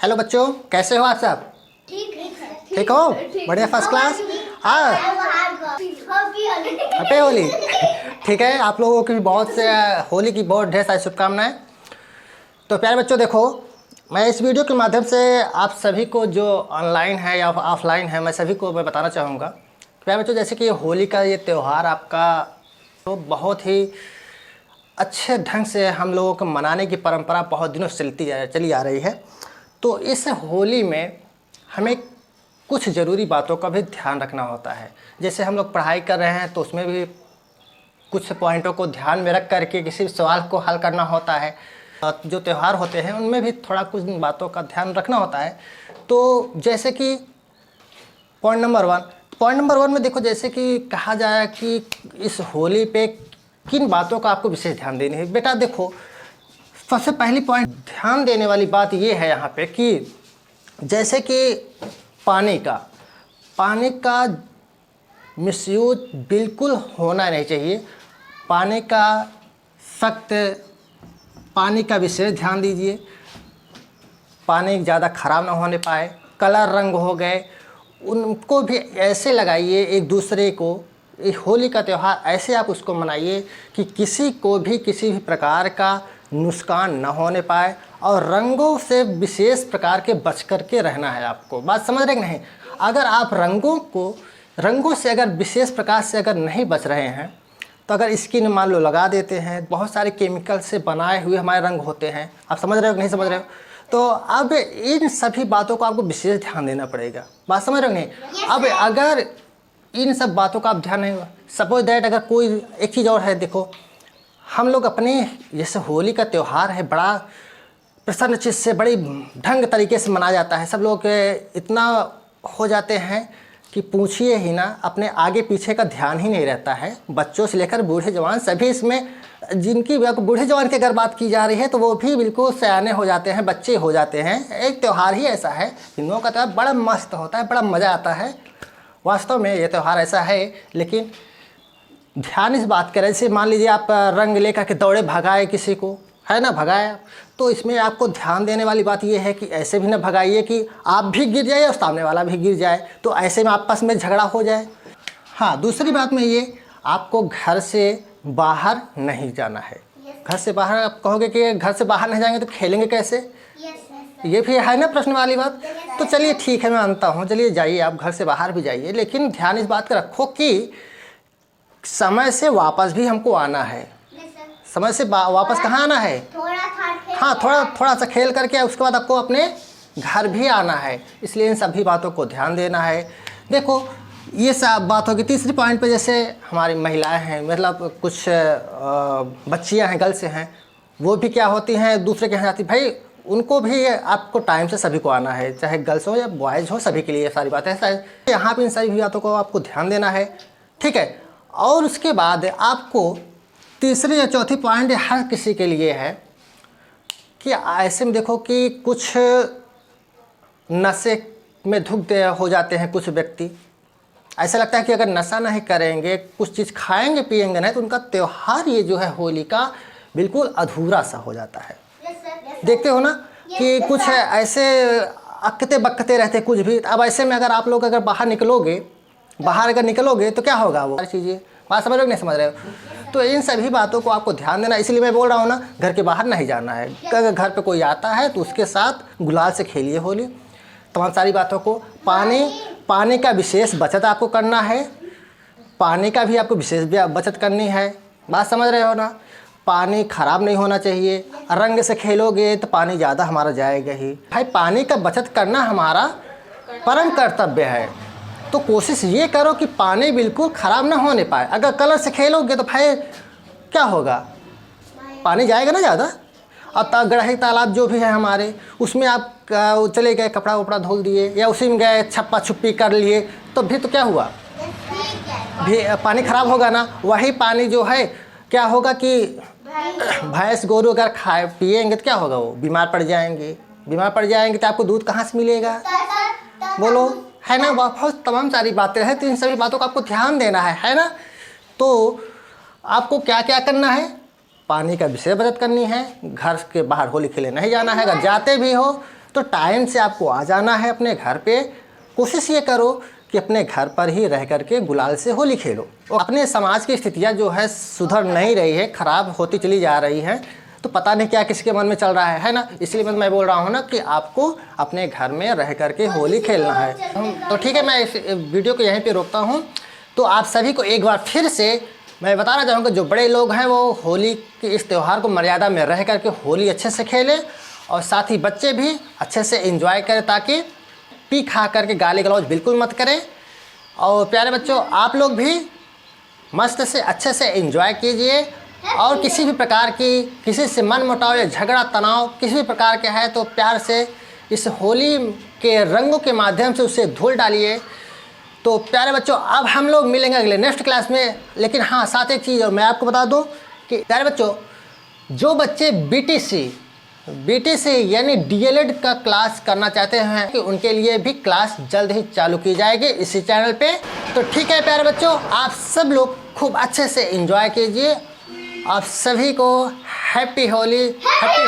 Hello बच्चों, कैसे हो आप सब? ठीक हो? बढ़िया, फर्स्ट क्लास। हाँ, हैप्पी होली। ठीक है, आप लोगों की भी बहुत से होली की बहुत ढेर सारी शुभकामनाएं। तो प्यारे बच्चों, देखो, मैं इस वीडियो के माध्यम से आप सभी को जो ऑनलाइन है या ऑफलाइन है, मैं सभी को मैं बताना चाहूँगा। प्यारे बच्चों, जैसे कि होली का ये त्यौहार आपका तो बहुत ही अच्छे ढंग से हम लोगों को मनाने की परंपरा बहुत दिनों से चली आ रही है। तो इस होली में हमें कुछ ज़रूरी बातों का भी ध्यान रखना होता है। जैसे हम लोग पढ़ाई कर रहे हैं तो उसमें भी कुछ पॉइंटों को ध्यान में रख करके किसी सवाल को हल करना होता है। जो त्यौहार होते हैं उनमें भी थोड़ा कुछ बातों का ध्यान रखना होता है। तो जैसे कि पॉइंट नंबर वन में देखो, जैसे कि कहा जाए कि इस होली पे किन बातों का आपको विशेष ध्यान देनी है। बेटा देखो, सबसे पहली पॉइंट ध्यान देने वाली बात ये है यहाँ पे कि जैसे कि पानी का मिसयूज बिल्कुल होना नहीं चाहिए। पानी का विशेष ध्यान दीजिए। पानी ज़्यादा ख़राब ना होने पाए। कलर रंग हो गए उनको भी ऐसे लगाइए एक दूसरे को। होली का त्यौहार ऐसे आप उसको मनाइए कि किसी को भी किसी भी प्रकार का नुकसान न होने पाए, और रंगों से विशेष प्रकार के बच कर के रहना है आपको। बात समझ रहे नहीं? अगर आप रंगों से अगर विशेष प्रकार से अगर नहीं बच रहे हैं तो अगर स्किन मान लो लगा देते हैं, बहुत सारे केमिकल से बनाए हुए हमारे रंग होते हैं। आप समझ रहे हो कि नहीं समझ रहे हो? तो अब इन सभी बातों को आपको विशेष ध्यान देना पड़ेगा। बात समझ रहे हो नहीं? अब अगर इन सब बातों का आप ध्यान नहीं हुआ, सपोज दैट अगर कोई एक चीज़ और है। देखो, हम लोग अपने जैसे होली का त्यौहार है, बड़ा प्रसन्न चित्त से बड़ी ढंग तरीके से मनाया जाता है। सब लोग इतना हो जाते हैं कि पूछिए ही ना, अपने आगे पीछे का ध्यान ही नहीं रहता है। बच्चों से लेकर बूढ़े जवान सभी इसमें, जिनकी बूढ़े जवान की अगर बात की जा रही है तो वो भी बिल्कुल सयाने हो जाते हैं, बच्चे हो जाते हैं। एक त्यौहार ही ऐसा है, हिंदुओं का त्यौहार बड़ा मस्त होता है, बड़ा मज़ा आता है। वास्तव में ये त्यौहार ऐसा है, लेकिन ध्यान इस बात करें, जैसे मान लीजिए आप रंग लेकर के दौड़े भगाए किसी को, है ना, भगाया, तो इसमें आपको ध्यान देने वाली बात यह है कि ऐसे भी ना भगाइए कि आप भी गिर जाए और सामने वाला भी गिर जाए, तो ऐसे में आपस में झगड़ा हो जाए। हाँ, दूसरी बात में ये, आपको घर से बाहर नहीं जाना है। घर से बाहर आप कहोगे कि घर से बाहर नहीं जाएंगे तो खेलेंगे कैसे? ये भी है ना प्रश्न वाली बात। तो चलिए ठीक है, मैं मानता हूँ, चलिए जाइए, आप घर से बाहर भी जाइए, लेकिन ध्यान इस बात का रखो कि समय से वापस भी हमको आना है। समय से वापस कहाँ आना है? हाँ, थोड़ा सा खेल करके उसके बाद आपको अपने घर भी आना है। इसलिए इन सभी बातों को ध्यान देना है। देखो, ये सब बात होगी। तीसरी पॉइंट पे, जैसे हमारी महिलाएं हैं, मतलब कुछ बच्चियां हैं, गर्ल्स हैं, वो भी क्या होती हैं, दूसरे के यहाँ जाती, भाई उनको भी आपको टाइम से सभी को आना है, चाहे गर्ल्स हो या बॉयज़ हो, सभी के लिए सारी बातें हैं। यहाँ पे इन सारी बातों को आपको ध्यान देना है, ठीक है। और उसके बाद आपको तीसरी या चौथी पॉइंट हर किसी के लिए है कि ऐसे में देखो कि कुछ नशे में धुत हो जाते हैं कुछ व्यक्ति। ऐसा लगता है कि अगर नशा नहीं करेंगे, कुछ चीज़ खाएंगे पिएंगे नहीं, तो उनका त्यौहार ये जो है होली का बिल्कुल अधूरा सा हो जाता है। देखते हो ना कि कुछ ऐसे अकते बकते रहते कुछ भी। अब ऐसे में अगर आप लोग अगर बाहर निकलोगे तो क्या होगा? वो सारी चीज़ें, बात समझ रहे हो नहीं समझ रहे हो? तो इन सभी बातों को आपको ध्यान देना। इसलिए मैं बोल रहा हूँ ना, घर के बाहर नहीं जाना है। अगर घर पे कोई आता है तो उसके साथ गुलाल से खेलिए होली। तमाम सारी बातों को, पानी का विशेष बचत आपको करना है। पानी का भी आपको विशेष बचत करनी है। बात समझ रहे हो ना? पानी खराब नहीं होना चाहिए। रंग से खेलोगे तो पानी ज़्यादा हमारा जाएगा ही। भाई, पानी का बचत करना हमारा परम कर्तव्य है। तो कोशिश ये करो कि पानी बिल्कुल ख़राब ना होने पाए। अगर कलर से खेलोगे तो भाई क्या होगा? पानी जाएगा ना ज़्यादा। अब गढ़े तालाब जो भी है हमारे, उसमें आप चले गए, कपड़ा वपड़ा धोल दिए, या उसी में गए छप्पा छुप्पी कर लिए, तो भी तो क्या हुआ? भी पानी ख़राब होगा ना। वही पानी जो है क्या होगा कि भैंस गोरू अगर खाए पिएंगे तो क्या होगा? वो बीमार पड़ जाएंगे। तो आपको दूध कहाँ से मिलेगा? बोलो, है ना? बहुत तमाम सारी बातें हैं। तो इन सभी बातों का आपको ध्यान देना है ना? तो आपको क्या क्या करना है? पानी का विशेष बचत करनी है। घर के बाहर होली खेले नहीं जाना है। अगर जाते भी हो तो टाइम से आपको आ जाना है अपने घर पे। कोशिश ये करो कि अपने घर पर ही रह करके गुलाल से होली खेलो। और अपने समाज की स्थितियाँ जो है सुधर नहीं रही है, ख़राब होती चली जा रही हैं, तो पता नहीं क्या किसके मन में चल रहा है ना। इसलिए मैं बोल रहा हूँ ना कि आपको अपने घर में रह करके होली खेलना है। तो ठीक है, मैं इस वीडियो को यहीं पे रोकता हूँ। तो आप सभी को एक बार फिर से मैं बताना चाहूँगा, जो बड़े लोग हैं वो होली के इस त्यौहार को मर्यादा में रह करके होली अच्छे से खेलें, और साथ ही बच्चे भी अच्छे से एंजॉय करें, ताकि पी खा करके गाली गलौज बिल्कुल मत करें। और प्यारे बच्चों, आप लोग भी मस्त से अच्छे से एंजॉय कीजिए, और किसी भी प्रकार की किसी से मन मुटाव या झगड़ा तनाव किसी भी प्रकार के है तो प्यार से इस होली के रंगों के माध्यम से उसे धुल डालिए। तो प्यारे बच्चों, अब हम लोग मिलेंगे अगले नेक्स्ट क्लास में। लेकिन हाँ, साथ एक चीज़ और मैं आपको बता दूं कि प्यारे बच्चों, जो बच्चे बीटीसी यानी डीएलएड का क्लास करना चाहते हैं कि उनके लिए भी क्लास जल्द ही चालू की जाएगी इसी चैनल पे। तो ठीक है प्यारे बच्चों, आप सब लोग खूब अच्छे से एंजॉय कीजिए। आप सभी को हैप्पी होली, हैप्पी